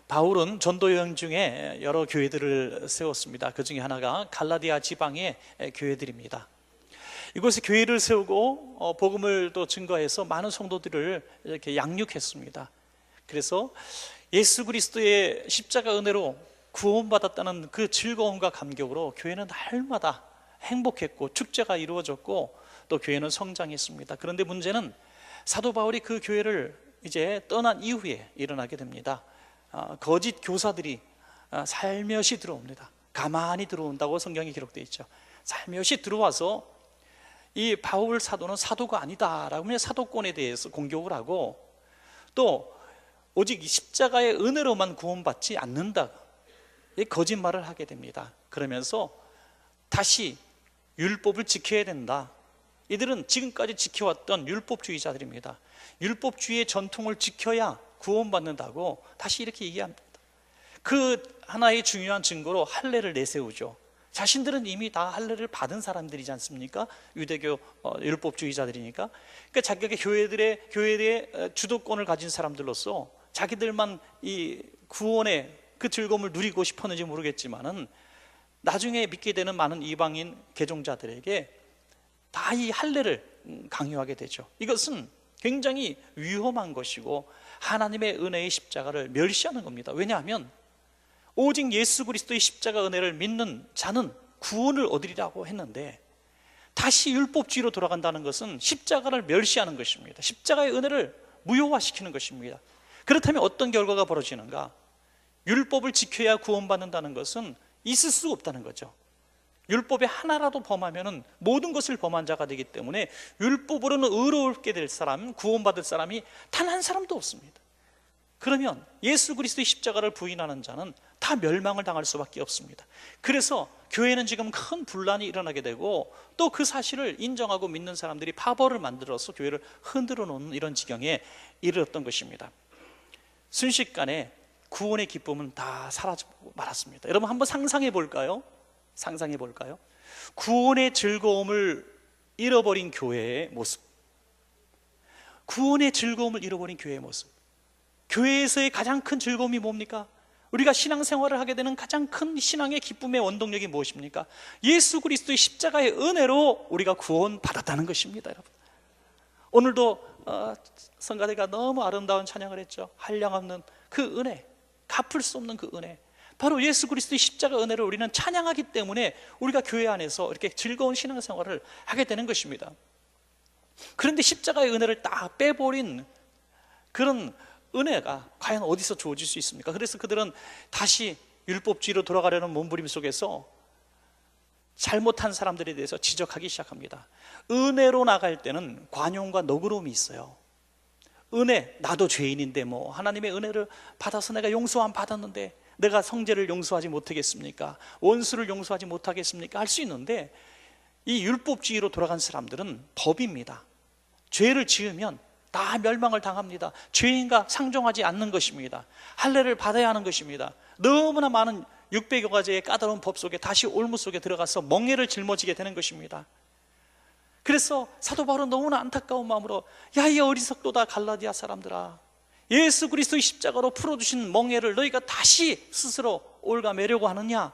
바울은 전도 여행 중에 여러 교회들을 세웠습니다. 그 중에 하나가 갈라디아 지방의 교회들입니다. 이곳에 교회를 세우고 복음을 또 증거해서 많은 성도들을 이렇게 양육했습니다. 그래서 예수 그리스도의 십자가 은혜로 구원받았다는 그 즐거움과 감격으로 교회는 날마다 행복했고 축제가 이루어졌고 또 교회는 성장했습니다. 그런데 문제는 사도 바울이 그 교회를 이제 떠난 이후에 일어나게 됩니다. 거짓 교사들이 살며시 들어옵니다. 가만히 들어온다고 성경에 기록되어 있죠. 살며시 들어와서 이 바울 사도는 사도가 아니다라고 하면 사도권에 대해서 공격을 하고 또 오직 십자가의 은혜로만 구원받지 않는다, 이 거짓말을 하게 됩니다. 그러면서 다시 율법을 지켜야 된다. 이들은 지금까지 지켜왔던 율법주의자들입니다. 율법주의의 전통을 지켜야 구원받는다고 다시 이렇게 얘기합니다. 그 하나의 중요한 증거로 할례를 내세우죠. 자신들은 이미 다 할례를 받은 사람들이지 않습니까? 유대교 율법주의자들이니까. 그러니까 자기가 교회의 주도권을 가진 사람들로서 자기들만 이 구원의 그 즐거움을 누리고 싶었는지 모르겠지만은 나중에 믿게 되는 많은 이방인 개종자들에게 다 이 할례를 강요하게 되죠. 이것은 굉장히 위험한 것이고 하나님의 은혜의 십자가를 멸시하는 겁니다. 왜냐하면 오직 예수 그리스도의 십자가 은혜를 믿는 자는 구원을 얻으리라고 했는데 다시 율법주의로 돌아간다는 것은 십자가를 멸시하는 것입니다. 십자가의 은혜를 무효화시키는 것입니다. 그렇다면 어떤 결과가 벌어지는가? 율법을 지켜야 구원받는다는 것은 있을 수 없다는 거죠. 율법에 하나라도 범하면 모든 것을 범한 자가 되기 때문에 율법으로는 의롭게 될 사람, 구원받을 사람이 단 한 사람도 없습니다. 그러면 예수 그리스도의 십자가를 부인하는 자는 다 멸망을 당할 수밖에 없습니다. 그래서 교회는 지금 큰 분란이 일어나게 되고 또 그 사실을 인정하고 믿는 사람들이 파벌을 만들어서 교회를 흔들어 놓는 이런 지경에 이르렀던 것입니다. 순식간에 구원의 기쁨은 다 사라지고 말았습니다. 여러분 한번 상상해 볼까요? 상상해 볼까요? 구원의 즐거움을 잃어버린 교회의 모습, 구원의 즐거움을 잃어버린 교회의 모습. 교회에서의 가장 큰 즐거움이 뭡니까? 우리가 신앙생활을 하게 되는 가장 큰 신앙의 기쁨의 원동력이 무엇입니까? 예수 그리스도의 십자가의 은혜로 우리가 구원받았다는 것입니다. 여러분, 오늘도 성가대가 너무 아름다운 찬양을 했죠. 한량없는 그 은혜, 갚을 수 없는 그 은혜, 바로 예수 그리스도의 십자가 은혜를 우리는 찬양하기 때문에 우리가 교회 안에서 이렇게 즐거운 신앙생활을 하게 되는 것입니다. 그런데 십자가의 은혜를 딱 빼버린 그런 은혜가 과연 어디서 주어질 수 있습니까? 그래서 그들은 다시 율법주의로 돌아가려는 몸부림 속에서 잘못한 사람들에 대해서 지적하기 시작합니다. 은혜로 나갈 때는 관용과 너그러움이 있어요. 은혜, 나도 죄인인데 뭐 하나님의 은혜를 받아서 내가 용서함 받았는데 내가 성죄를 용서하지 못하겠습니까? 원수를 용서하지 못하겠습니까? 할 수 있는데 이 율법주의로 돌아간 사람들은 법입니다. 죄를 지으면 다 멸망을 당합니다. 죄인과 상종하지 않는 것입니다. 할례를 받아야 하는 것입니다. 너무나 많은 600여 가지의 까다로운 법 속에 다시 올무 속에 들어가서 멍에를 짊어지게 되는 것입니다. 그래서 사도 바울은 너무나 안타까운 마음으로 야, 이 어리석도다 갈라디아 사람들아, 예수 그리스도의 십자가로 풀어주신 멍에를 너희가 다시 스스로 올가매려고 하느냐?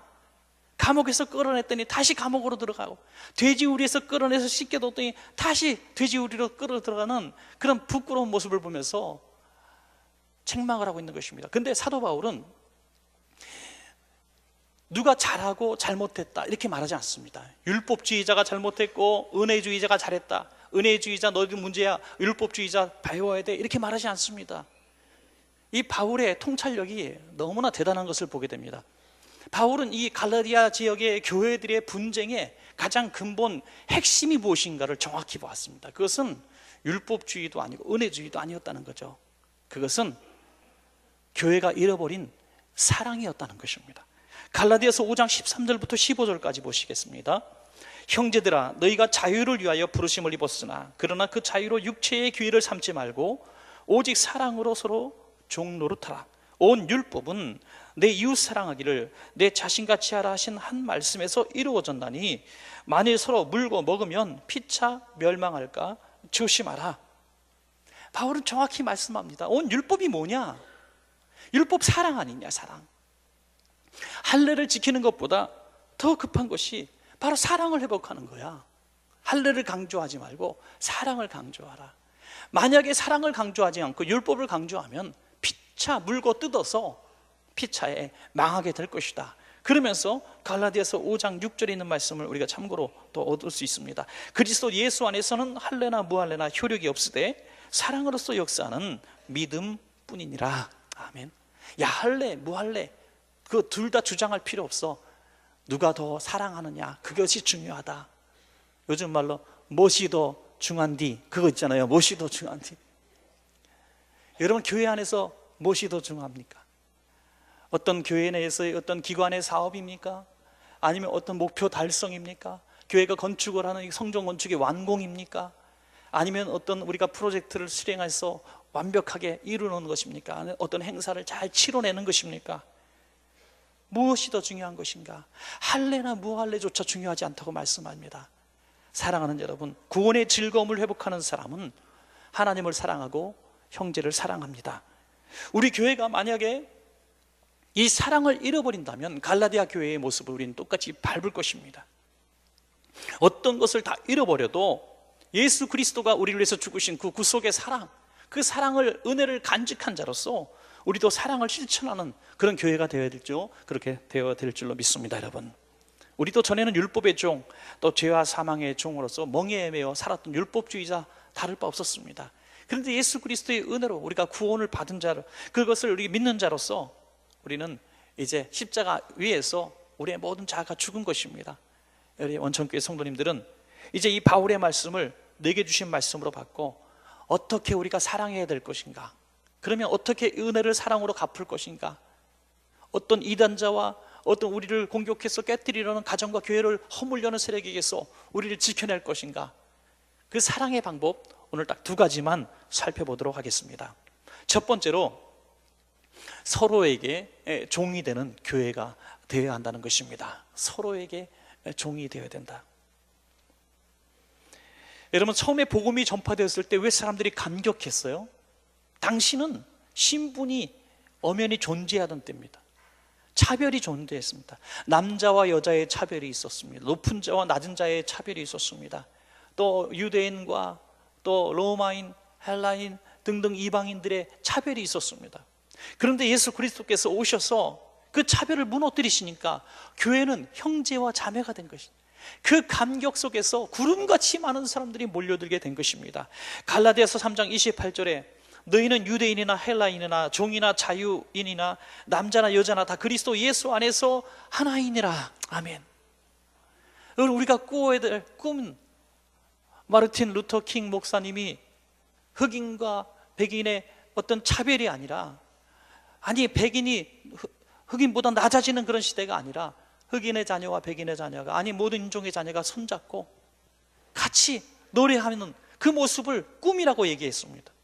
감옥에서 끌어냈더니 다시 감옥으로 들어가고, 돼지우리에서 끌어내서 씻겨뒀더니 다시 돼지우리로 끌어 들어가는 그런 부끄러운 모습을 보면서 책망을 하고 있는 것입니다. 근데 사도 바울은 누가 잘하고 잘못했다 이렇게 말하지 않습니다. 율법주의자가 잘못했고 은혜주의자가 잘했다, 은혜주의자 너희들 문제야, 율법주의자 배워야 돼, 이렇게 말하지 않습니다. 이 바울의 통찰력이 너무나 대단한 것을 보게 됩니다. 바울은 이 갈라디아 지역의 교회들의 분쟁의 가장 근본 핵심이 무엇인가를 정확히 보았습니다. 그것은 율법주의도 아니고 은혜주의도 아니었다는 거죠. 그것은 교회가 잃어버린 사랑이었다는 것입니다. 갈라디아서 5장 13절부터 15절까지 보시겠습니다. 형제들아, 너희가 자유를 위하여 부르심을 입었으나 그러나 그 자유로 육체의 기회를 삼지 말고 오직 사랑으로 서로 종 노릇하라. 온 율법은 내 이웃 사랑하기를 내 자신같이 하라 하신 한 말씀에서 이루어졌나니 만일 서로 물고 먹으면 피차 멸망할까 조심하라. 바울은 정확히 말씀합니다. 온 율법이 뭐냐? 율법 사랑 아니냐, 사랑. 할례를 지키는 것보다 더 급한 것이 바로 사랑을 회복하는 거야. 할례를 강조하지 말고 사랑을 강조하라. 만약에 사랑을 강조하지 않고 율법을 강조하면 피차 물고 뜯어서 피차에 망하게 될 것이다. 그러면서 갈라디아서 5장 6절에 있는 말씀을 우리가 참고로 또 얻을 수 있습니다. 그리스도 예수 안에서는 할례나 무할례나 효력이 없으되 사랑으로서 역사하는 믿음뿐이니라. 아멘. 야, 할례 무할례 그 둘 다 주장할 필요 없어. 누가 더 사랑하느냐, 그것이 중요하다. 요즘 말로 무엇이 더 중요한디, 그거 있잖아요. 무엇이 더 중요한디. 여러분, 교회 안에서 무엇이 더 중요합니까? 어떤 교회 내에서의 어떤 기관의 사업입니까? 아니면 어떤 목표 달성입니까? 교회가 건축을 하는 성전 건축의 완공입니까? 아니면 어떤 우리가 프로젝트를 실행해서 완벽하게 이루는 것입니까? 아니면 어떤 행사를 잘 치러내는 것입니까? 무엇이 더 중요한 것인가? 할례나 무할례조차 중요하지 않다고 말씀합니다. 사랑하는 여러분, 구원의 즐거움을 회복하는 사람은 하나님을 사랑하고 형제를 사랑합니다. 우리 교회가 만약에 이 사랑을 잃어버린다면 갈라디아 교회의 모습을 우리는 똑같이 밟을 것입니다. 어떤 것을 다 잃어버려도 예수 그리스도가 우리를 위해서 죽으신 그 구속의 사랑, 그 사랑을, 은혜를 간직한 자로서 우리도 사랑을 실천하는 그런 교회가 되어야 될죠. 그렇게 되어야 될 줄로 믿습니다. 여러분, 우리도 전에는 율법의 종, 또 죄와 사망의 종으로서 멍에에 매여 살았던 율법주의자 다를 바 없었습니다. 그런데 예수 그리스도의 은혜로 우리가 구원을 받은 자로, 그것을 우리 믿는 자로서 우리는 이제 십자가 위에서 우리의 모든 자아가 죽은 것입니다. 우리 원천교회 성도님들은 이제 이 바울의 말씀을 내게 주신 말씀으로 받고 어떻게 우리가 사랑해야 될 것인가, 그러면 어떻게 은혜를 사랑으로 갚을 것인가, 어떤 이단자와 어떤 우리를 공격해서 깨뜨리려는 가정과 교회를 허물려는 세력에게서 우리를 지켜낼 것인가, 그 사랑의 방법 오늘 딱 두 가지만 살펴보도록 하겠습니다. 첫 번째로 서로에게 종이 되는 교회가 되어야 한다는 것입니다. 서로에게 종이 되어야 된다. 여러분, 처음에 복음이 전파되었을 때 왜 사람들이 감격했어요? 당시는 신분이 엄연히 존재하던 때입니다. 차별이 존재했습니다. 남자와 여자의 차별이 있었습니다. 높은 자와 낮은 자의 차별이 있었습니다. 또 유대인과 또 로마인, 헬라인 등등 이방인들의 차별이 있었습니다. 그런데 예수 그리스도께서 오셔서 그 차별을 무너뜨리시니까 교회는 형제와 자매가 된 것입니다. 그 감격 속에서 구름같이 많은 사람들이 몰려들게 된 것입니다. 갈라디아서 3장 28절에 너희는 유대인이나 헬라인이나 종이나 자유인이나 남자나 여자나 다 그리스도 예수 안에서 하나이니라. 아멘. 우리가 꾸어야 될 꿈은 마르틴 루터 킹 목사님이 흑인과 백인의 어떤 차별이 아니라, 아니 백인이 흑인보다 낮아지는 그런 시대가 아니라 흑인의 자녀와 백인의 자녀가, 아니 모든 인종의 자녀가 손잡고 같이 노래하는 그 모습을 꿈이라고 얘기했습니다.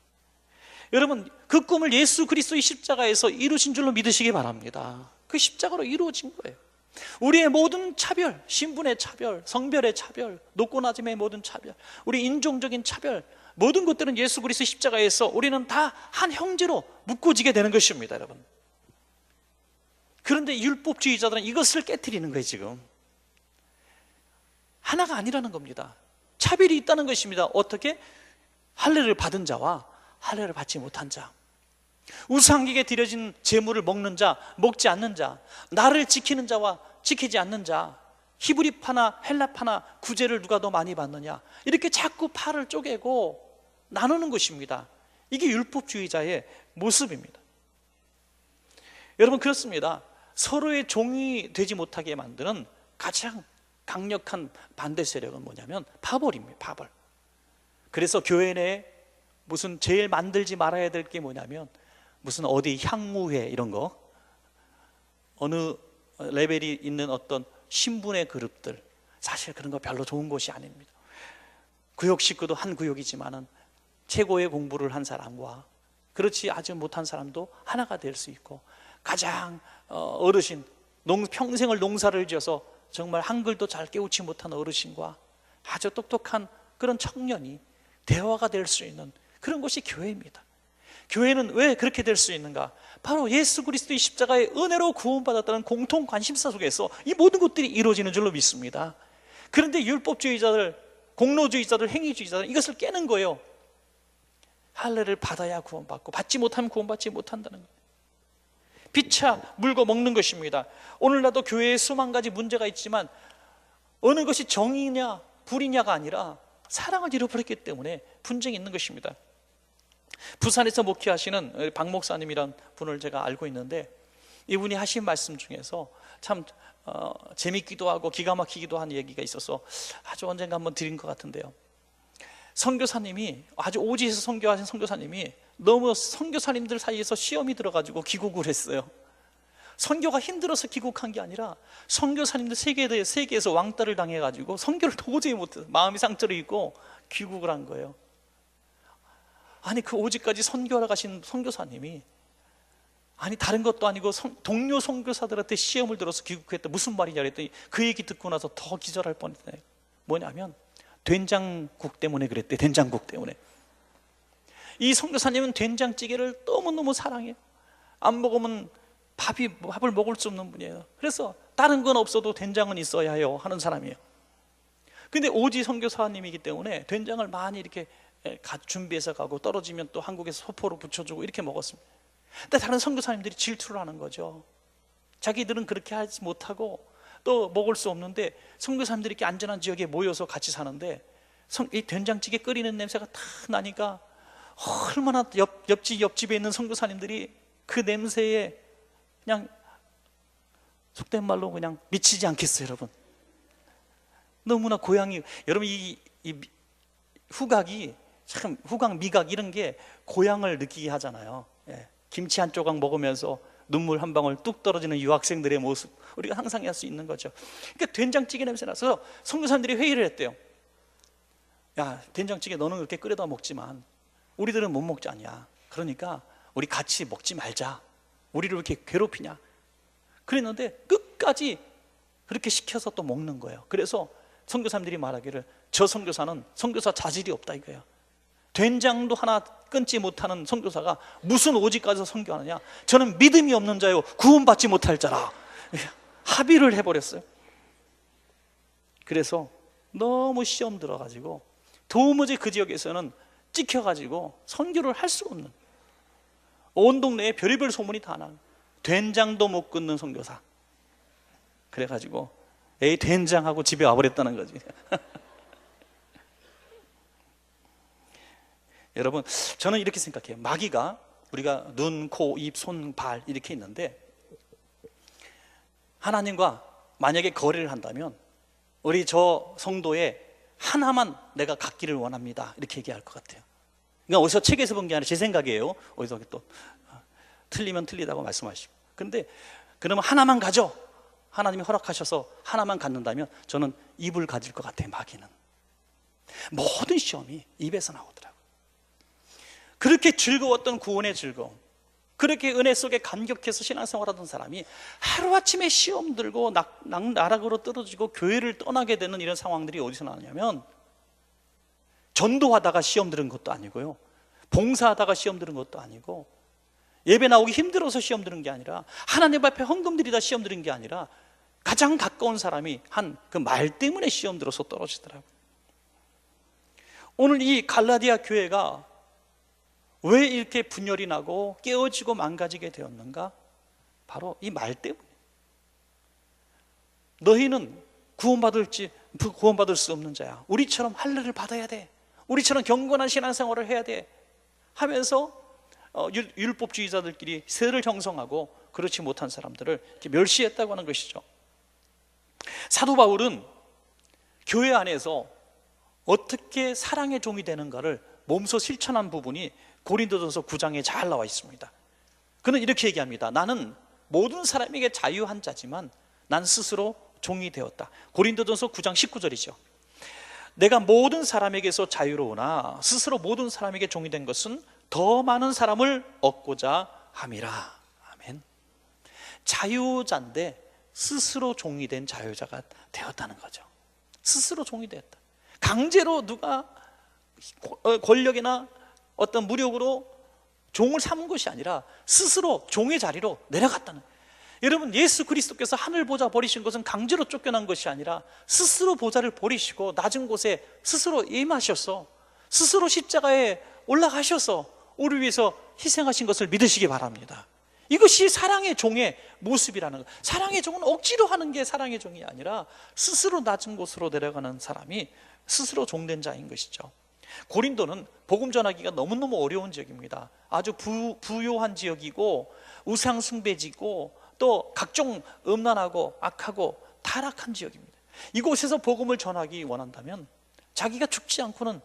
여러분, 그 꿈을 예수 그리스도의 십자가에서 이루신 줄로 믿으시기 바랍니다. 그 십자가로 이루어진 거예요. 우리의 모든 차별, 신분의 차별, 성별의 차별, 높고 낮음의 모든 차별, 우리 인종적인 차별, 모든 것들은 예수 그리스도의 십자가에서 우리는 다 한 형제로 묶어지게 되는 것입니다. 여러분, 그런데 율법주의자들은 이것을 깨트리는 거예요. 지금 하나가 아니라는 겁니다. 차별이 있다는 것입니다. 어떻게? 할례를 받은 자와 할례를 받지 못한 자, 우상에게 드려진 제물을 먹는 자, 먹지 않는 자, 나를 지키는 자와 지키지 않는 자, 히브리파나 헬라파나 구제를 누가 더 많이 받느냐, 이렇게 자꾸 팔을 쪼개고 나누는 것입니다. 이게 율법주의자의 모습입니다. 여러분, 그렇습니다. 서로의 종이 되지 못하게 만드는 가장 강력한 반대 세력은 뭐냐면 파벌입니다. 파벌. 그래서 교회 내에 무슨 제일 만들지 말아야 될 게 뭐냐면 무슨 어디 향후회 이런 거, 어느 레벨이 있는 어떤 신분의 그룹들, 사실 그런 거 별로 좋은 것이 아닙니다. 구역 식구도 한 구역이지만은 최고의 공부를 한 사람과 그렇지 아주 못한 사람도 하나가 될 수 있고, 가장 어르신, 평생을 농사를 지어서 정말 한글도 잘 깨우치 못한 어르신과 아주 똑똑한 그런 청년이 대화가 될 수 있는 그런 것이 교회입니다. 교회는 왜 그렇게 될 수 있는가? 바로 예수 그리스도의 십자가의 은혜로 구원받았다는 공통 관심사 속에서 이 모든 것들이 이루어지는 줄로 믿습니다. 그런데 율법주의자들, 공로주의자들, 행위주의자들 이것을 깨는 거예요. 할례를 받아야 구원받고 받지 못하면 구원받지 못한다는 거예요. 피차 물고 먹는 것입니다. 오늘날도 교회에 수만 가지 문제가 있지만 어느 것이 정의냐 불이냐가 아니라 사랑을 잃어버렸기 때문에 분쟁이 있는 것입니다. 부산에서 목회하시는 박 목사님이란 분을 제가 알고 있는데, 이분이 하신 말씀 중에서 참 재밌기도 하고 기가 막히기도 한 얘기가 있어서 아주 언젠가 한번 드린 것 같은데요. 선교사님이, 아주 오지에서 선교하신 선교사님이 너무 선교사님들 사이에서 시험이 들어가지고 귀국을 했어요. 선교가 힘들어서 귀국한 게 아니라 선교사님들 세계에서 왕따를 당해가지고 선교를 도저히 못해서 마음이 상처를 입고 귀국을 한 거예요. 아니 그 오지까지 선교하러 가신 선교사님이, 아니 다른 것도 아니고 동료 선교사들한테 시험을 들어서 귀국했다. 무슨 말이냐 그랬더니 그 얘기 듣고 나서 더 기절할 뻔했대. 뭐냐면 된장국 때문에 그랬대. 된장국 때문에. 이 선교사님은 된장찌개를 너무너무 사랑해요. 안 먹으면 밥을 먹을 수 없는 분이에요. 그래서 다른 건 없어도 된장은 있어야 해요 하는 사람이에요. 근데 오지 선교사님이기 때문에 된장을 많이 이렇게 준비해서 가고, 떨어지면 또 한국에서 소포로 붙여주고 이렇게 먹었습니다. 근데 다른 선교사님들이 질투를 하는 거죠. 자기들은 그렇게 하지 못하고 또 먹을 수 없는데 선교사님들이 이렇게 안전한 지역에 모여서 같이 사는데 이 된장찌개 끓이는 냄새가 탁 나니까 얼마나 옆집에 있는 선교사님들이 그 냄새에 그냥 속된 말로 그냥 미치지 않겠어요. 여러분, 너무나 고향이, 여러분 이 후각이 참, 후각, 미각 이런 게 고향을 느끼게 하잖아요. 예. 김치 한 조각 먹으면서 눈물 한 방울 뚝 떨어지는 유학생들의 모습, 우리가 상상할 수 있는 거죠. 그러니까 된장찌개 냄새 나서 선교사님들이 회의를 했대요. 야, 된장찌개 너는 그렇게 끓여다 먹지만 우리들은 못 먹지 않냐. 그러니까 우리 같이 먹지 말자. 우리를 왜 이렇게 괴롭히냐. 그랬는데 끝까지 그렇게 시켜서 또 먹는 거예요. 그래서 선교사님들이 말하기를, 저 선교사는 선교사 자질이 없다 이거예요. 된장도 하나 끊지 못하는 선교사가 무슨 오직까지 선교하느냐. 저는 믿음이 없는 자요 구원받지 못할 자라. 합의를 해버렸어요. 그래서 너무 시험 들어가지고 도무지 그 지역에서는 찍혀가지고 선교를 할 수 없는, 온 동네에 별의별 소문이 다 나는, 된장도 못 끊는 선교사. 그래가지고 에이 된장하고 집에 와버렸다는 거지. 여러분, 저는 이렇게 생각해요. 마귀가, 우리가 눈, 코, 입, 손, 발 이렇게 있는데, 하나님과 만약에 거래를 한다면 우리 저 성도에 하나만 내가 갖기를 원합니다 이렇게 얘기할 것 같아요. 그러니까 어디서 책에서 본 게 아니라 제 생각이에요. 어디서 또 틀리면 틀리다고 말씀하시고. 그런데 그러면 하나만 가져. 하나님이 허락하셔서 하나만 갖는다면 저는 입을 가질 것 같아요. 마귀는 모든 시험이 입에서 나오더라고요. 그렇게 즐거웠던 구원의 즐거움, 그렇게 은혜 속에 감격해서 신앙생활하던 사람이 하루아침에 시험 들고 나락으로 떨어지고 교회를 떠나게 되는 이런 상황들이 어디서 나오냐면, 전도하다가 시험 들은 것도 아니고요, 봉사하다가 시험 들은 것도 아니고, 예배 나오기 힘들어서 시험 들은 게 아니라, 하나님 앞에 헌금 드리다 시험 들은 게 아니라, 가장 가까운 사람이 한 그 말 때문에 시험 들어서 떨어지더라고요. 오늘 이 갈라디아 교회가 왜 이렇게 분열이 나고 깨어지고 망가지게 되었는가? 바로 이 말 때문에. 너희는 구원받을 수 없는 자야. 우리처럼 할례를 받아야 돼. 우리처럼 경건한 신앙생활을 해야 돼. 하면서 율법주의자들끼리 세를 형성하고 그렇지 못한 사람들을 이렇게 멸시했다고 하는 것이죠. 사도 바울은 교회 안에서 어떻게 사랑의 종이 되는가를 몸소 실천한 부분이 고린도전서 9장에 잘 나와 있습니다. 그는 이렇게 얘기합니다. 나는 모든 사람에게 자유한 자지만 난 스스로 종이 되었다. 고린도전서 9장 19절이죠. 내가 모든 사람에게서 자유로우나 스스로 모든 사람에게 종이 된 것은 더 많은 사람을 얻고자 함이라. 아멘. 자유자인데 스스로 종이 된 자유자가 되었다는 거죠. 스스로 종이 되었다. 강제로 누가 권력이나 어떤 무력으로 종을 삼은 것이 아니라 스스로 종의 자리로 내려갔다는 거예요. 여러분, 예수 그리스도께서 하늘 보좌 버리신 것은 강제로 쫓겨난 것이 아니라 스스로 보좌를 버리시고 낮은 곳에 스스로 임하셔서 스스로 십자가에 올라가셔서 우리 위해서 희생하신 것을 믿으시기 바랍니다. 이것이 사랑의 종의 모습이라는 거예요. 사랑의 종은 억지로 하는 게 사랑의 종이 아니라 스스로 낮은 곳으로 내려가는 사람이 스스로 종된 자인 것이죠. 고린도는 복음 전하기가 너무너무 어려운 지역입니다. 아주 부요한 지역이고 우상 숭배지고 또 각종 음란하고 악하고 타락한 지역입니다. 이곳에서 복음을 전하기 원한다면 자기가 죽지 않고는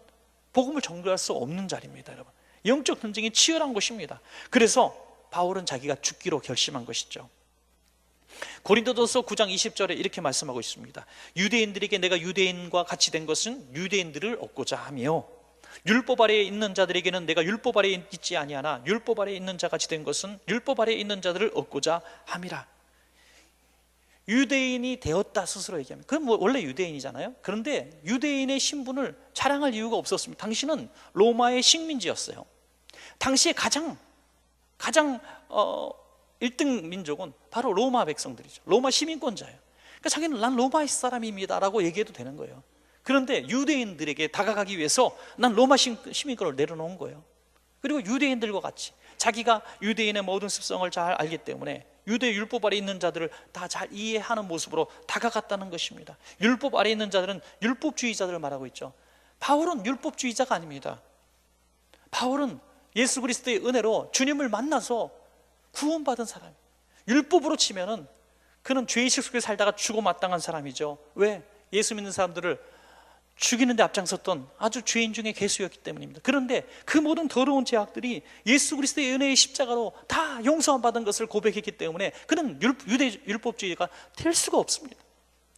복음을 전도할 수 없는 자리입니다. 여러분, 영적 전쟁이 치열한 곳입니다. 그래서 바울은 자기가 죽기로 결심한 것이죠. 고린도전서 9장 20절에 이렇게 말씀하고 있습니다. 유대인들에게 내가 유대인과 같이 된 것은 유대인들을 얻고자 하며 율법 아래에 있는 자들에게는 내가 율법 아래에 있지 아니하나 율법 아래에 있는 자 같이 된 것은 율법 아래에 있는 자들을 얻고자 함이라. 유대인이 되었다 스스로 얘기합니다. 그건 뭐 원래 유대인이잖아요. 그런데 유대인의 신분을 자랑할 이유가 없었습니다. 당신은 로마의 식민지였어요. 당시에 가장 1등 민족은 바로 로마 백성들이죠. 로마 시민권자예요. 그러니까 자기는 난 로마 사람입니다 라고 얘기해도 되는 거예요. 그런데 유대인들에게 다가가기 위해서 난 로마 시민권을 내려놓은 거예요. 그리고 유대인들과 같이 자기가 유대인의 모든 습성을 잘 알기 때문에 유대 율법 아래 있는 자들을 다 잘 이해하는 모습으로 다가갔다는 것입니다. 율법 아래 있는 자들은 율법주의자들을 말하고 있죠. 바울은 율법주의자가 아닙니다. 바울은 예수 그리스도의 은혜로 주님을 만나서 구원받은 사람. 율법으로 치면은 그는 죄의식 속에 살다가 죽어 마땅한 사람이죠. 왜? 예수 믿는 사람들을 죽이는 데 앞장섰던 아주 죄인 중에 괴수였기 때문입니다. 그런데 그 모든 더러운 죄악들이 예수 그리스도의 은혜의 십자가로 다 용서받은 것을 고백했기 때문에 그는 유대 율법주의가 될 수가 없습니다.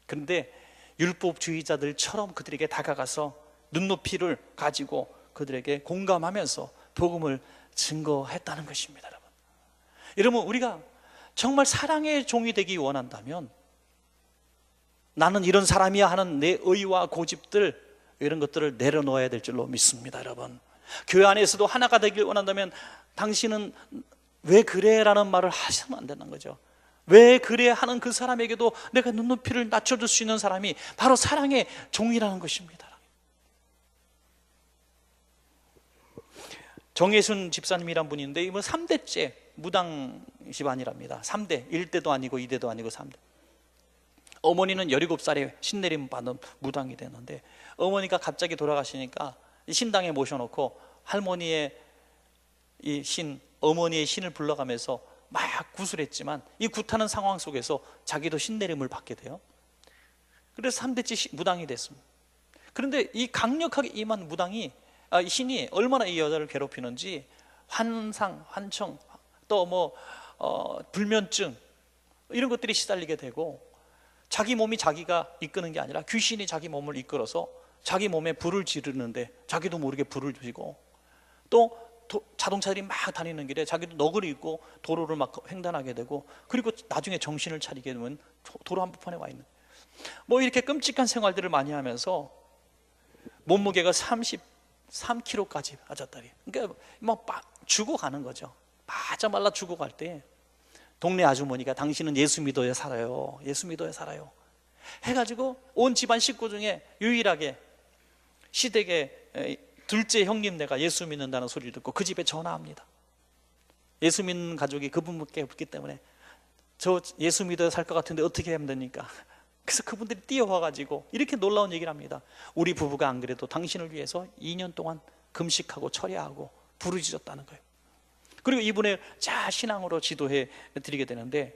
그런데 율법주의자들처럼 그들에게 다가가서 눈높이를 가지고 그들에게 공감하면서 복음을 증거했다는 것입니다. 여러분, 우리가 정말 사랑의 종이 되기 원한다면 나는 이런 사람이야 하는 내 의와 고집들, 이런 것들을 내려놓아야 될 줄로 믿습니다. 여러분, 교회 안에서도 하나가 되길 원한다면 당신은 왜 그래? 라는 말을 하시면 안 되는 거죠. 왜 그래? 하는 그 사람에게도 내가 눈높이를 낮춰줄 수 있는 사람이 바로 사랑의 종이라는 것입니다. 정예순 집사님이란 분인데 이분 3대째 무당 집안이랍니다. 3대, 1대도 아니고 2대도 아니고 3대. 어머니는 17살에 신내림 받은 무당이 되는데 어머니가 갑자기 돌아가시니까 신당에 모셔놓고 할머니의 이 신, 어머니의 신을 불러가면서 막 구슬했지만 이 굿하는 상황 속에서 자기도 신내림을 받게 돼요. 그래서 3대째 무당이 됐습니다. 그런데 이 강력하게 임한 무당이 신이 얼마나 이 여자를 괴롭히는지 환상, 환청, 또 불면증 이런 것들이 시달리게 되고 자기 몸이 자기가 이끄는 게 아니라 귀신이 자기 몸을 이끌어서 자기 몸에 불을 지르는데 자기도 모르게 불을 지고 또 자동차들이 막 다니는 길에 자기도 너그를 입고 도로를 막 횡단하게 되고 그리고 나중에 정신을 차리게 되면 도로 한복판에 와 있는 이렇게 끔찍한 생활들을 많이 하면서 몸무게가 33kg까지 빠졌다리. 그러니까 죽어가는 거죠. 바짝 말라 죽어갈 때 동네 아주머니가 당신은 예수 믿어야 살아요. 예수 믿어야 살아요. 해가지고 온 집안 식구 중에 유일하게 시댁의 둘째 형님네가 예수 믿는다는 소리를 듣고 그 집에 전화합니다. 예수 믿는 가족이 그분밖에 없기 때문에 저 예수 믿어야 살 것 같은데 어떻게 하면 됩니까? 그래서 그분들이 뛰어와가지고 이렇게 놀라운 얘기를 합니다. 우리 부부가 안 그래도 당신을 위해서 2년 동안 금식하고 철야하고 부르짖었다는 거예요. 그리고 이분의 신앙으로 지도해 드리게 되는데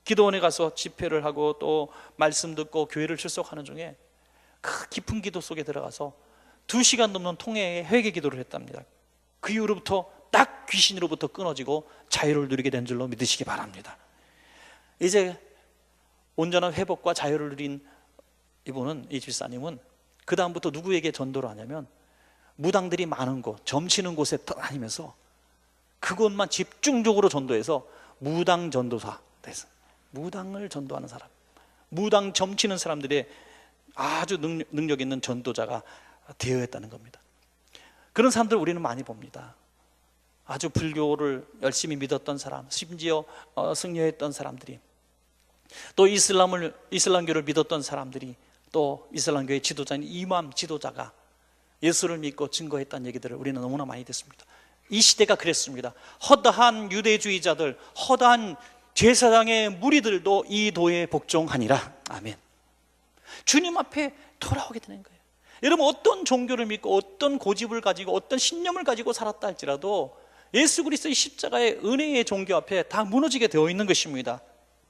기도원에 가서 집회를 하고 또 말씀 듣고 교회를 출석하는 중에 그 깊은 기도 속에 들어가서 2시간 넘는 통회에 회개 기도를 했답니다. 그 이후로부터 딱 귀신으로부터 끊어지고 자유를 누리게 된 줄로 믿으시기 바랍니다. 이제 온전한 회복과 자유를 누린 이분은, 이 집사님은 그 다음부터 누구에게 전도를 하냐면 무당들이 많은 곳, 점치는 곳에 다니면서 그것만 집중적으로 전도해서 무당 전도사 됐어요. 무당을 전도하는 사람, 무당 점치는 사람들의 아주 능력 있는 전도자가 되어야 했다는 겁니다. 그런 사람들 우리는 많이 봅니다. 아주 불교를 열심히 믿었던 사람, 심지어 승려했던 사람들이, 또 이슬람교를 믿었던 사람들이, 또 이슬람교의 지도자인 이맘 지도자가 예수를 믿고 증거했다는 얘기들을 우리는 너무나 많이 듣습니다. 이 시대가 그랬습니다. 허다한 유대주의자들, 허다한 제사장의 무리들도 이 도에 복종하니라. 아멘. 주님 앞에 돌아오게 되는 거예요. 여러분, 어떤 종교를 믿고 어떤 고집을 가지고 어떤 신념을 가지고 살았다 할지라도 예수 그리스도의 십자가의 은혜의 종교 앞에 다 무너지게 되어 있는 것입니다.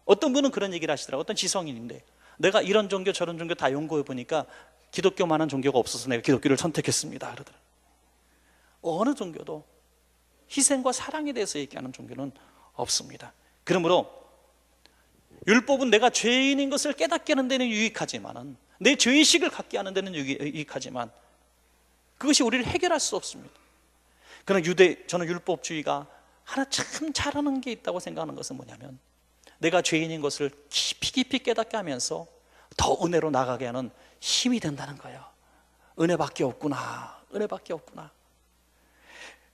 어떤 분은 그런 얘기를 하시더라고요. 어떤 지성인인데, 내가 이런 종교 저런 종교 다 연구해 보니까 기독교만한 종교가 없어서 내가 기독교를 선택했습니다 그러더라고요. 어느 종교도 희생과 사랑에 대해서 얘기하는 종교는 없습니다. 그러므로 율법은 내가 죄인인 것을 깨닫게 하는 데는 유익하지만, 내 죄의식을 갖게 하는 데는 유익하지만 그것이 우리를 해결할 수 없습니다. 그러나 저는 율법주의가 하나 참 잘하는 게 있다고 생각하는 것은 뭐냐면, 내가 죄인인 것을 깊이 깨닫게 하면서 더 은혜로 나가게 하는 힘이 된다는 거예요. 은혜밖에 없구나, 은혜밖에 없구나.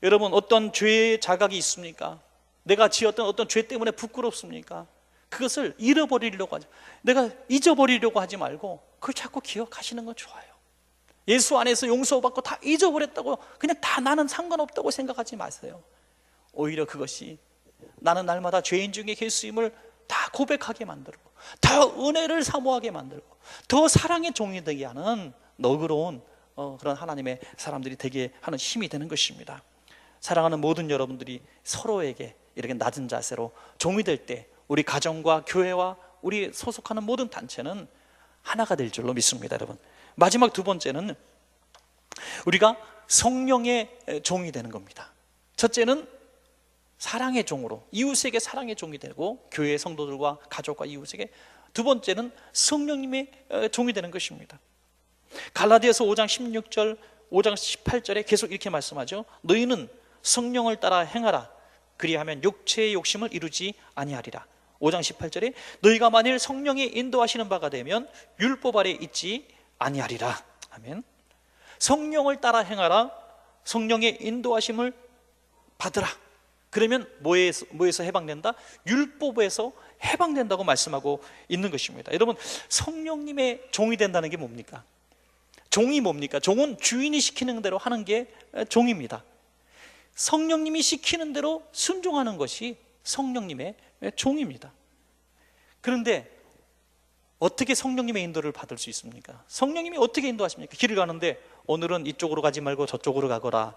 여러분, 어떤 죄의 자각이 있습니까? 내가 지었던 어떤 죄 때문에 부끄럽습니까? 그것을 잃어버리려고 하죠. 내가 잊어버리려고 하지 말고 그걸 자꾸 기억하시는 건 좋아요. 예수 안에서 용서받고 다 잊어버렸다고 그냥 다 나는 상관없다고 생각하지 마세요. 오히려 그것이 나는 날마다 죄인 중에 예수님을 다 고백하게 만들고, 더 은혜를 사모하게 만들고, 더 사랑의 종이 되게 하는 너그러운 그런 하나님의 사람들이 되게 하는 힘이 되는 것입니다. 사랑하는 모든 여러분들이 서로에게 이렇게 낮은 자세로 종이 될 때 우리 가정과 교회와 우리 소속하는 모든 단체는 하나가 될 줄로 믿습니다. 여러분, 마지막 두 번째는 우리가 성령의 종이 되는 겁니다. 첫째는 사랑의 종으로, 이웃에게 사랑의 종이 되고, 교회 성도들과 가족과 이웃에게. 두 번째는 성령님의 종이 되는 것입니다. 갈라디아서 5장 16절, 5장 18절에 계속 이렇게 말씀하죠. 너희는 성령을 따라 행하라. 그리하면 육체의 욕심을 이루지 아니하리라. 5장 18절에 너희가 만일 성령이 인도하시는 바가 되면 율법 아래 있지 아니하리라. 아멘. 성령을 따라 행하라. 성령의 인도하심을 받으라. 그러면 뭐에서 해방된다? 율법에서 해방된다고 말씀하고 있는 것입니다. 여러분, 성령님의 종이 된다는 게 뭡니까? 종이 뭡니까? 종은 주인이 시키는 대로 하는 게 종입니다. 성령님이 시키는 대로 순종하는 것이 성령님의 종입니다. 그런데 어떻게 성령님의 인도를 받을 수 있습니까? 성령님이 어떻게 인도하십니까? 길을 가는데 오늘은 이쪽으로 가지 말고 저쪽으로 가거라.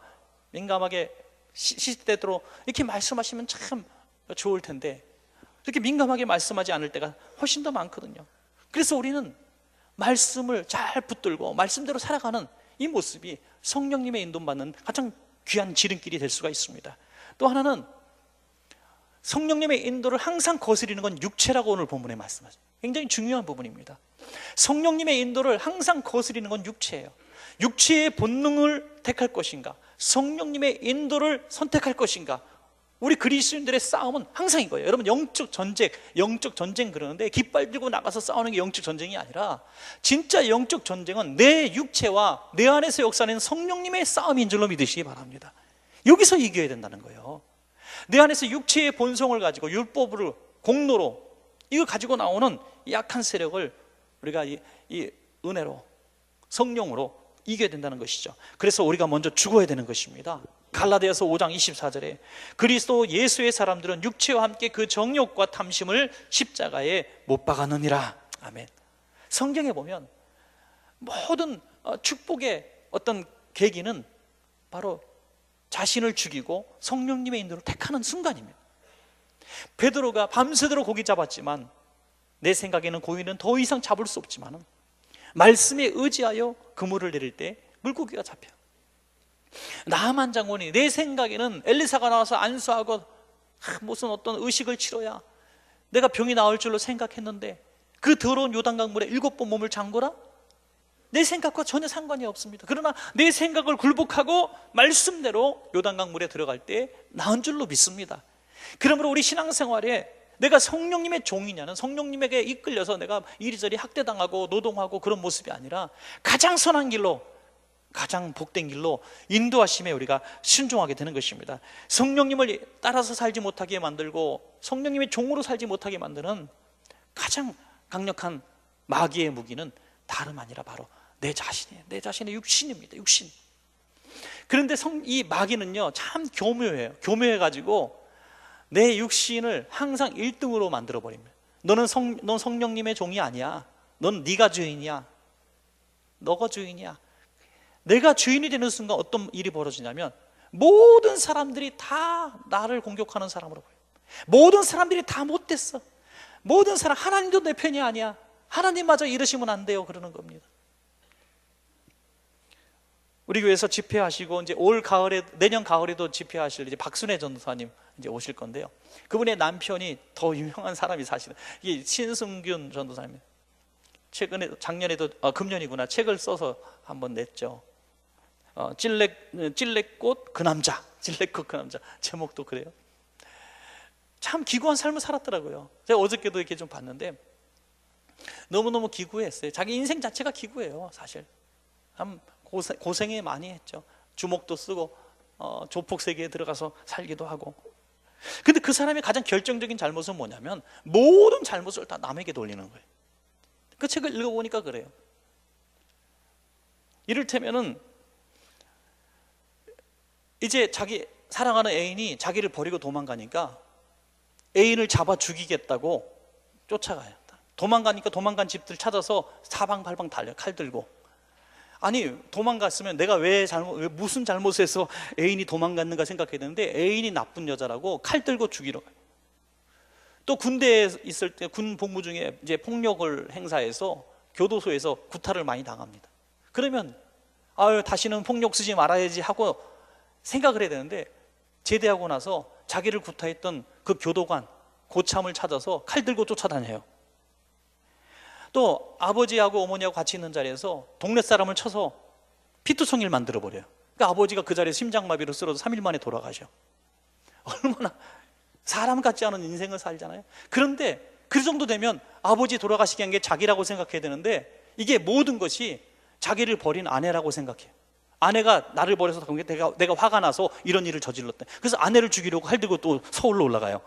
민감하게 시시때때로 이렇게 말씀하시면 참 좋을 텐데 이렇게 민감하게 말씀하지 않을 때가 훨씬 더 많거든요. 그래서 우리는 말씀을 잘 붙들고 말씀대로 살아가는 이 모습이 성령님의 인도받는 가장 귀한 지름길이 될 수가 있습니다. 또 하나는 성령님의 인도를 항상 거스리는 건 육체라고 오늘 본문에 말씀하죠. 굉장히 중요한 부분입니다. 성령님의 인도를 항상 거스리는 건 육체예요. 육체의 본능을 택할 것인가, 성령님의 인도를 선택할 것인가. 우리 그리스도인들의 싸움은 항상 이거예요. 여러분, 영적 전쟁 그러는데 깃발 들고 나가서 싸우는 게 영적 전쟁이 아니라 진짜 영적 전쟁은 내 육체와 내 안에서 역사하는 성령님의 싸움인 줄로 믿으시기 바랍니다. 여기서 이겨야 된다는 거예요. 내 안에서 육체의 본성을 가지고 율법으로, 공로로 이거 가지고 나오는 약한 세력을 우리가 이 은혜로, 성령으로 이겨야 된다는 것이죠. 그래서 우리가 먼저 죽어야 되는 것입니다. 갈라디아서 5장 24절에 그리스도 예수의 사람들은 육체와 함께 그 정욕과 탐심을 십자가에 못 박았느니라. 아멘. 성경에 보면 모든 축복의 어떤 계기는 바로 자신을 죽이고 성령님의 인도를 택하는 순간입니다. 베드로가 밤새도록 고기 잡았지만 내 생각에는 고기는 더 이상 잡을 수 없지만 말씀에 의지하여 그물을 내릴 때 물고기가 잡혀. 나만 장군이 내 생각에는 엘리사가 나와서 안수하고 무슨 어떤 의식을 치러야 내가 병이 나을 줄로 생각했는데 그 더러운 요단강 물에 7번 몸을 잠그라? 내 생각과 전혀 상관이 없습니다. 그러나 내 생각을 굴복하고 말씀대로 요단강 물에 들어갈 때 나은 줄로 믿습니다. 그러므로 우리 신앙생활에 내가 성령님의 종이냐는 성령님에게 이끌려서 내가 이리저리 학대당하고 노동하고 그런 모습이 아니라 가장 선한 길로 가장 복된 길로 인도하심에 우리가 순종하게 되는 것입니다. 성령님을 따라서 살지 못하게 만들고 성령님의 종으로 살지 못하게 만드는 가장 강력한 마귀의 무기는 다름 아니라 바로 내 자신이에요. 내 자신의 육신입니다. 육신. 그런데 이 마귀는요 참 교묘해요. 교묘해가지고 내 육신을 항상 1등으로 만들어버립니다. 넌 성령님의 종이 아니야. 넌 네가 주인이야. 너가 주인이야. 내가 주인이 되는 순간 어떤 일이 벌어지냐면 모든 사람들이 다 나를 공격하는 사람으로 보여요. 모든 사람들이 다 못됐어. 모든 사람, 하나님도 내 편이 아니야. 하나님마저 이러시면 안 돼요. 그러는 겁니다. 우리 교회에서 집회하시고 이제 올 가을에, 내년 가을에도 집회하실 이제 박순애 전도사님 이제 오실 건데요. 그분의 남편이 더 유명한 사람이 사실은 이게 신승균 전도사님. 최근에 작년에도 금년이구나 책을 써서 한번 냈죠. 찔레꽃 그 남자, 찔레꽃 그 남자 제목도 그래요. 참 기구한 삶을 살았더라고요. 제가 어저께도 이렇게 좀 봤는데 너무너무 기구했어요. 자기 인생 자체가 기구예요. 사실 참 고생이 많이 했죠. 주먹도 쓰고 조폭 세계에 들어가서 살기도 하고. 근데 그 사람의 가장 결정적인 잘못은 뭐냐면 모든 잘못을 다 남에게 돌리는 거예요. 그 책을 읽어보니까 그래요. 이를테면은 이제 자기 사랑하는 애인이 자기를 버리고 도망가니까 애인을 잡아 죽이겠다고 쫓아가요. 도망가니까 도망간 집들 찾아서 사방팔방 달려 칼 들고. 아니 도망갔으면 내가 왜 무슨 잘못을 해서 애인이 도망갔는가 생각해야 되는데 애인이 나쁜 여자라고 칼 들고 죽이러 가요. 또 군대에 있을 때 군 복무 중에 이제 폭력을 행사해서 교도소에서 구타를 많이 당합니다. 그러면 아유 다시는 폭력 쓰지 말아야지 하고 생각을 해야 되는데 제대하고 나서 자기를 구타했던 그 교도관 고참을 찾아서 칼 들고 쫓아다녀요. 또 아버지하고 어머니하고 같이 있는 자리에서 동네 사람을 쳐서 피투성이를 만들어버려요. 그러니까 아버지가 그 자리에 심장마비로 쓰러져 3일 만에 돌아가셔. 얼마나 사람 같지 않은 인생을 살잖아요. 그런데 그 정도 되면 아버지 돌아가시게 한 게 자기라고 생각해야 되는데 이게 모든 것이 자기를 버린 아내라고 생각해요. 아내가 나를 버려서 내가 화가 나서 이런 일을 저질렀다. 그래서 아내를 죽이려고 칼 들고 또 서울로 올라가요.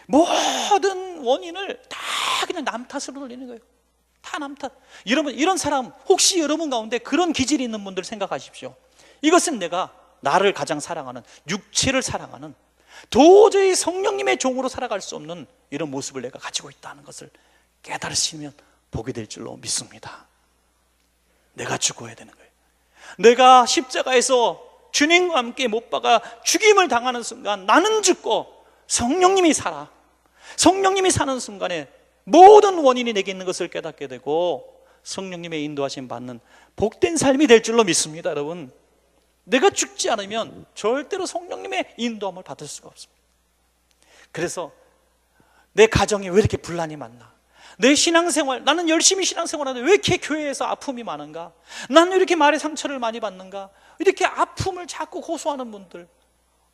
모든 원인을 다 그냥 남 탓으로 돌리는 거예요. 다 남 탓. 여러분 이런 사람 혹시 여러분 가운데 그런 기질이 있는 분들 생각하십시오. 이것은 내가 나를 가장 사랑하는, 육체를 사랑하는, 도저히 성령님의 종으로 살아갈 수 없는 이런 모습을 내가 가지고 있다는 것을 깨달으시면 보게 될 줄로 믿습니다. 내가 죽어야 되는 거예요. 내가 십자가에서 주님과 함께 못 박아 죽임을 당하는 순간 나는 죽고 성령님이 살아. 성령님이 사는 순간에 모든 원인이 내게 있는 것을 깨닫게 되고 성령님의 인도하심 받는 복된 삶이 될 줄로 믿습니다. 여러분, 내가 죽지 않으면 절대로 성령님의 인도함을 받을 수가 없습니다. 그래서 내 가정에 왜 이렇게 분란이 많나? 내 신앙생활, 나는 열심히 신앙생활하는데 왜 이렇게 교회에서 아픔이 많은가? 나는 왜 이렇게 말에 상처를 많이 받는가? 이렇게 아픔을 자꾸 호소하는 분들,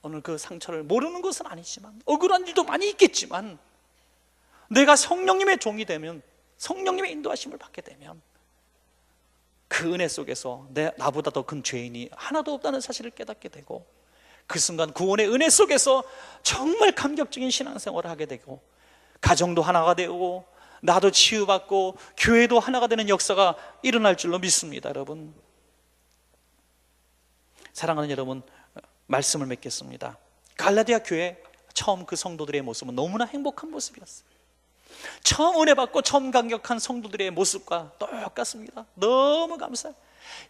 오늘 그 상처를 모르는 것은 아니지만 억울한 일도 많이 있겠지만 내가 성령님의 종이 되면, 성령님의 인도하심을 받게 되면 그 은혜 속에서 나보다 더 큰 죄인이 하나도 없다는 사실을 깨닫게 되고 그 순간 구원의 은혜 속에서 정말 감격적인 신앙생활을 하게 되고 가정도 하나가 되고 나도 치유받고 교회도 하나가 되는 역사가 일어날 줄로 믿습니다. 여러분, 사랑하는 여러분, 말씀을 맺겠습니다. 갈라디아 교회 처음 그 성도들의 모습은 너무나 행복한 모습이었어요. 처음 은혜 받고 처음 감격한 성도들의 모습과 똑같습니다. 너무 감사해요.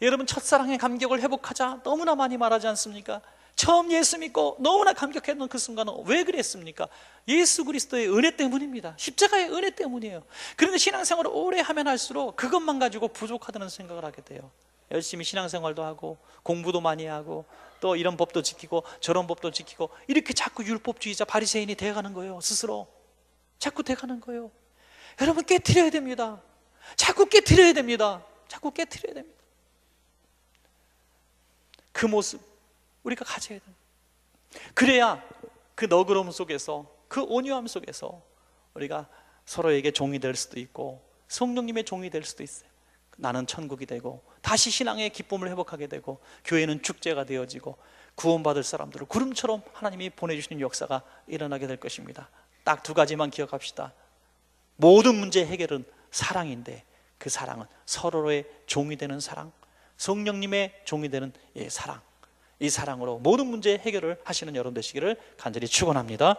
여러분, 첫사랑의 감격을 회복하자 너무나 많이 말하지 않습니까? 처음 예수 믿고 너무나 감격했던 그 순간은 왜 그랬습니까? 예수 그리스도의 은혜 때문입니다. 십자가의 은혜 때문이에요. 그런데 신앙생활을 오래 하면 할수록 그것만 가지고 부족하다는 생각을 하게 돼요. 열심히 신앙생활도 하고 공부도 많이 하고 또 이런 법도 지키고 저런 법도 지키고 이렇게 자꾸 율법주의자 바리새인이 돼가는 거예요. 스스로 자꾸 돼가는 거예요. 여러분, 깨트려야 됩니다. 자꾸 깨트려야 됩니다. 자꾸 깨트려야 됩니다. 그 모습 우리가 가져야 됩니다. 그래야 그 너그러움 속에서, 그 온유함 속에서 우리가 서로에게 종이 될 수도 있고 성령님의 종이 될 수도 있어요. 나는 천국이 되고 다시 신앙의 기쁨을 회복하게 되고 교회는 축제가 되어지고 구원받을 사람들을 구름처럼 하나님이 보내주시는 역사가 일어나게 될 것입니다. 딱 두 가지만 기억합시다. 모든 문제 해결은 사랑인데 그 사랑은 서로의 종이 되는 사랑, 성령님의 종이 되는 사랑, 이 사랑으로 모든 문제 해결을 하시는 여러분 되시기를 간절히 축원합니다.